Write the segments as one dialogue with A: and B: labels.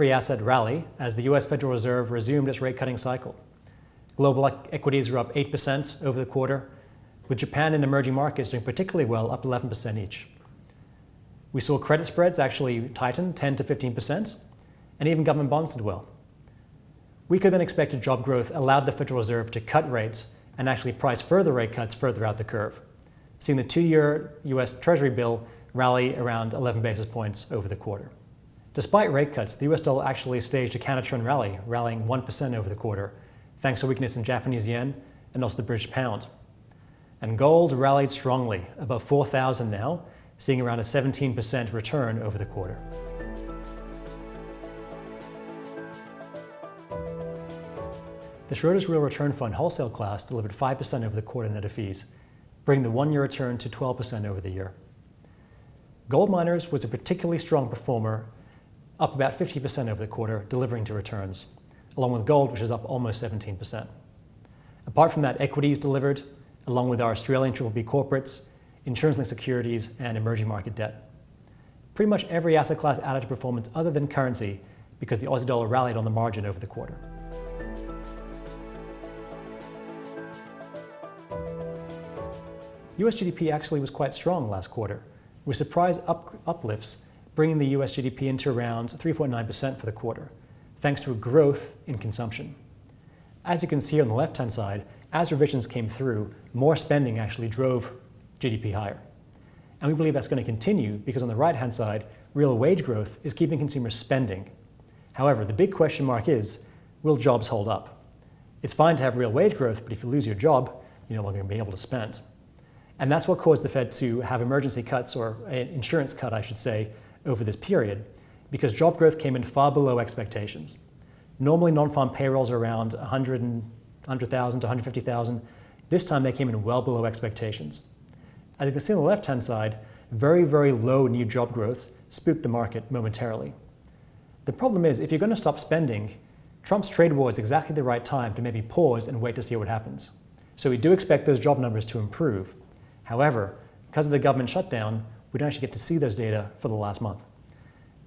A: every asset rally as the US Federal Reserve resumed its rate cutting cycle. Global equities were up 8% over the quarter, with Japan and emerging markets doing particularly well, up 11% each. We saw credit spreads actually tighten 10 to 15%, and even government bonds did well. Weaker than expected job growth allowed the Federal Reserve to cut rates and actually price further rate cuts further out the curve, seeing the 2-year US Treasury bill rally around 11 basis points over the quarter. Despite rate cuts, the US dollar actually staged a counter-trend rally, rallying 1% over the quarter, thanks to weakness in Japanese yen and also the British pound. And gold rallied strongly, above 4,000 now, seeing around a 17% return over the quarter. The Schroders Real Return Fund wholesale class delivered 5% over the quarter net of fees, bringing the 1-year return to 12% over the year. Gold miners was a particularly strong performer, up about 50% over the quarter, delivering to returns, along with gold, which is up almost 17%. Apart from that, equities delivered, along with our Australian BBB corporates, insurance-linked securities, and emerging market debt. Pretty much every asset class added to performance other than currency because the Aussie dollar rallied on the margin over the quarter. US GDP actually was quite strong last quarter, with surprise uplifts bringing the US GDP into around 3.9% for the quarter, thanks to a growth in consumption. As you can see on the left-hand side, as revisions came through, more spending actually drove GDP higher. And we believe that's going to continue because on the right-hand side, real wage growth is keeping consumers spending. However, the big question mark is, will jobs hold up? It's fine to have real wage growth, but if you lose your job, you're no longer going to be able to spend. And that's what caused the Fed to have emergency cuts, or an insurance cut, I should say, over this period, because job growth came in far below expectations. Normally, non-farm payrolls are around 100,000 to 150,000. This time, they came in well below expectations. As you can see on the left-hand side, very, very low new job growth spooked the market momentarily. The problem is, if you're going to stop spending, Trump's trade war is exactly the right time to maybe pause and wait to see what happens. So we do expect those job numbers to improve. However, because of the government shutdown, we don't actually get to see those data for the last month.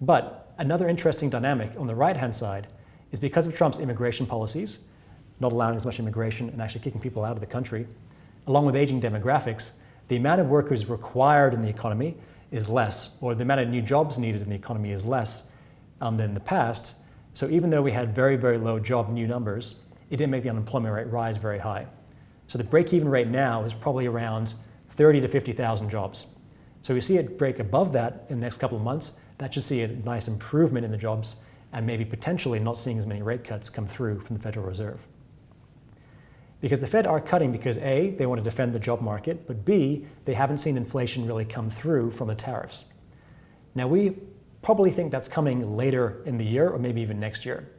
A: But another interesting dynamic on the right-hand side is because of Trump's immigration policies, not allowing as much immigration and actually kicking people out of the country, along with aging demographics, the amount of workers required in the economy is less, or the amount of new jobs needed in the economy is less than in the past. So even though we had very, very low job new numbers, it didn't make the unemployment rate rise very high. So the break-even rate now is probably around 30 to 50,000 jobs. So we see it break above that in the next couple of months. That should see a nice improvement in the jobs and maybe potentially not seeing as many rate cuts come through from the Federal Reserve. Because the Fed are cutting because A, they want to defend the job market, but B, they haven't seen inflation really come through from the tariffs. Now we probably think that's coming later in the year or maybe even next year.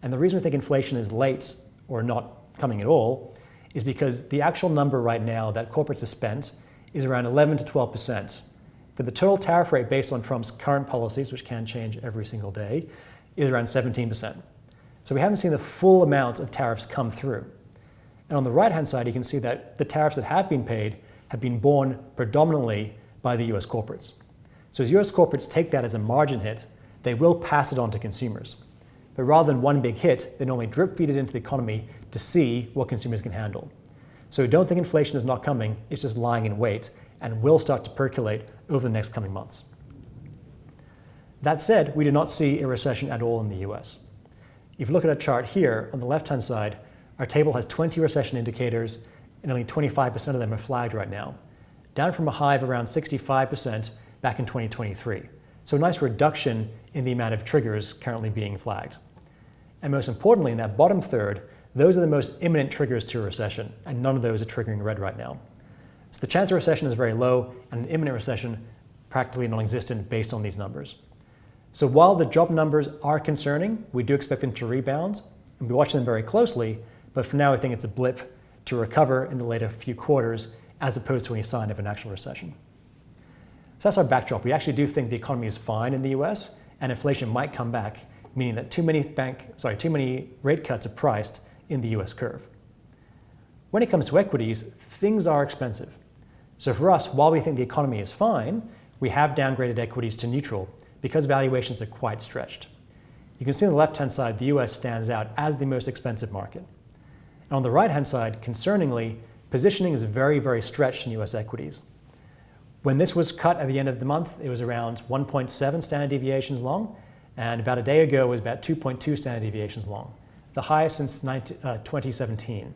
A: And the reason we think inflation is late or not coming at all is because the actual number right now that corporates have spent is around 11 to 12%. But the total tariff rate based on Trump's current policies, which can change every single day, is around 17%. So we haven't seen the full amount of tariffs come through. And on the right-hand side, you can see that the tariffs that have been paid have been borne predominantly by the US corporates. So as US corporates take that as a margin hit, they will pass it on to consumers. But rather than one big hit, they normally drip feed it into the economy to see what consumers can handle. So we don't think inflation is not coming, it's just lying in wait and will start to percolate over the next coming months. That said, we do not see a recession at all in the US. If you look at a chart here, on the left-hand side, our table has 20 recession indicators and only 25% of them are flagged right now, down from a high of around 65% back in 2023. So a nice reduction in the amount of triggers currently being flagged. And most importantly, in that bottom third, those are the most imminent triggers to a recession, and none of those are triggering red right now. So the chance of recession is very low, and an imminent recession practically non-existent based on these numbers. So while the job numbers are concerning, we do expect them to rebound, and we're watching them very closely, but for now I think it's a blip to recover in the later few quarters as opposed to any sign of an actual recession. So that's our backdrop. We actually do think the economy is fine in the US and inflation might come back, meaning that too many rate cuts are priced in the US curve. When it comes to equities, things are expensive. So for us, while we think the economy is fine, we have downgraded equities to neutral because valuations are quite stretched. You can see on the left-hand side, the US stands out as the most expensive market. And on the right-hand side, concerningly, positioning is very, very stretched in US equities. When this was cut at the end of the month, it was around 1.7 standard deviations long, and about a day ago it was about 2.2 standard deviations long, the highest since 2017.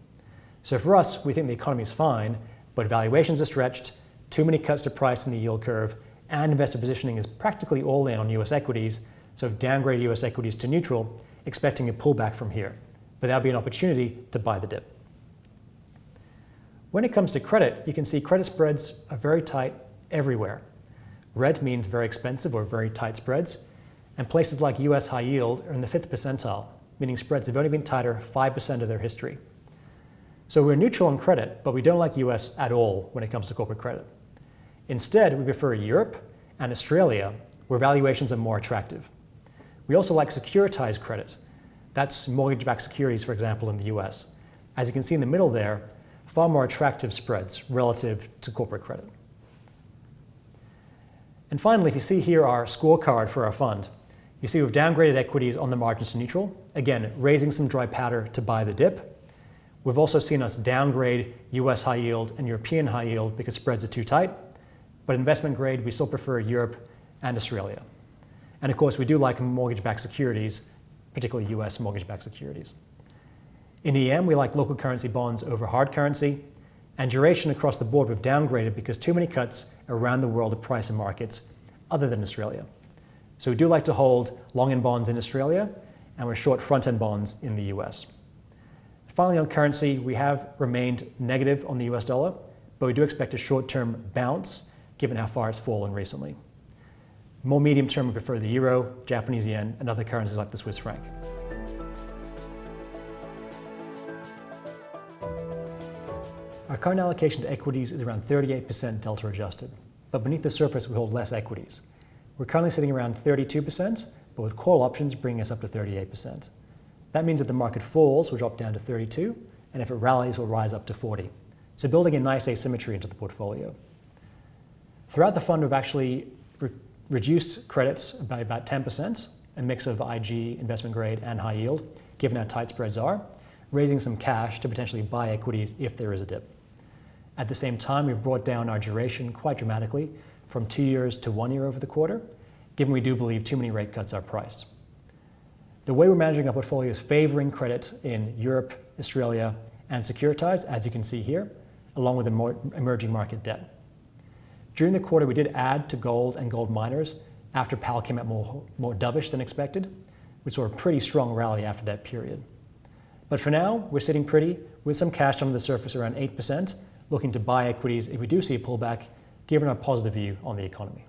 A: So for us, we think the economy is fine, but valuations are stretched, too many cuts to price in the yield curve, and investor positioning is practically all in on US equities, so downgrade US equities to neutral, expecting a pullback from here. But that'll be an opportunity to buy the dip. When it comes to credit, you can see credit spreads are very tight everywhere. Red means very expensive or very tight spreads, and places like US high yield are in the 5th percentile, meaning spreads have only been tighter 5% of their history. So we're neutral on credit, but we don't like US at all when it comes to corporate credit. Instead, we prefer Europe and Australia, where valuations are more attractive. We also like securitized credit. That's mortgage-backed securities, for example, in the US. As you can see in the middle there, far more attractive spreads relative to corporate credit. And finally, if you see here our scorecard for our fund, you see we've downgraded equities on the margins to neutral, again, raising some dry powder to buy the dip. We've also seen us downgrade US high yield and European high yield because spreads are too tight, but investment grade, we still prefer Europe and Australia. And of course, we do like mortgage-backed securities, particularly US mortgage-backed securities. In EM, we like local currency bonds over hard currency, and duration across the board we've downgraded because too many cuts around the world of price and markets other than Australia. So we do like to hold long-end bonds in Australia, and we're short front-end bonds in the US. Finally, on currency, we have remained negative on the US dollar, but we do expect a short-term bounce given how far it's fallen recently. More medium-term, we prefer the euro, Japanese yen, and other currencies like the Swiss franc. Our current allocation to equities is around 38% delta adjusted, but beneath the surface we hold less equities. We're currently sitting around 32%, but with call options bringing us up to 38%. That means if the market falls, we'll drop down to 32, and if it rallies, we'll rise up to 40. So building a nice asymmetry into the portfolio. Throughout the fund, we've actually reduced credits by about 10%, a mix of IG, investment grade, and high yield, given how tight spreads are, raising some cash to potentially buy equities if there is a dip. At the same time, we've brought down our duration quite dramatically from 2 years to 1 year over the quarter, given we do believe too many rate cuts are priced. The way we're managing our portfolio is favoring credit in Europe, Australia, and securitized, as you can see here, along with the more emerging market debt. During the quarter, we did add to gold and gold miners after Powell came out more dovish than expected. We saw a pretty strong rally after that period. But for now, we're sitting pretty with some cash under the surface around 8%, looking to buy equities if we do see a pullback, given our positive view on the economy.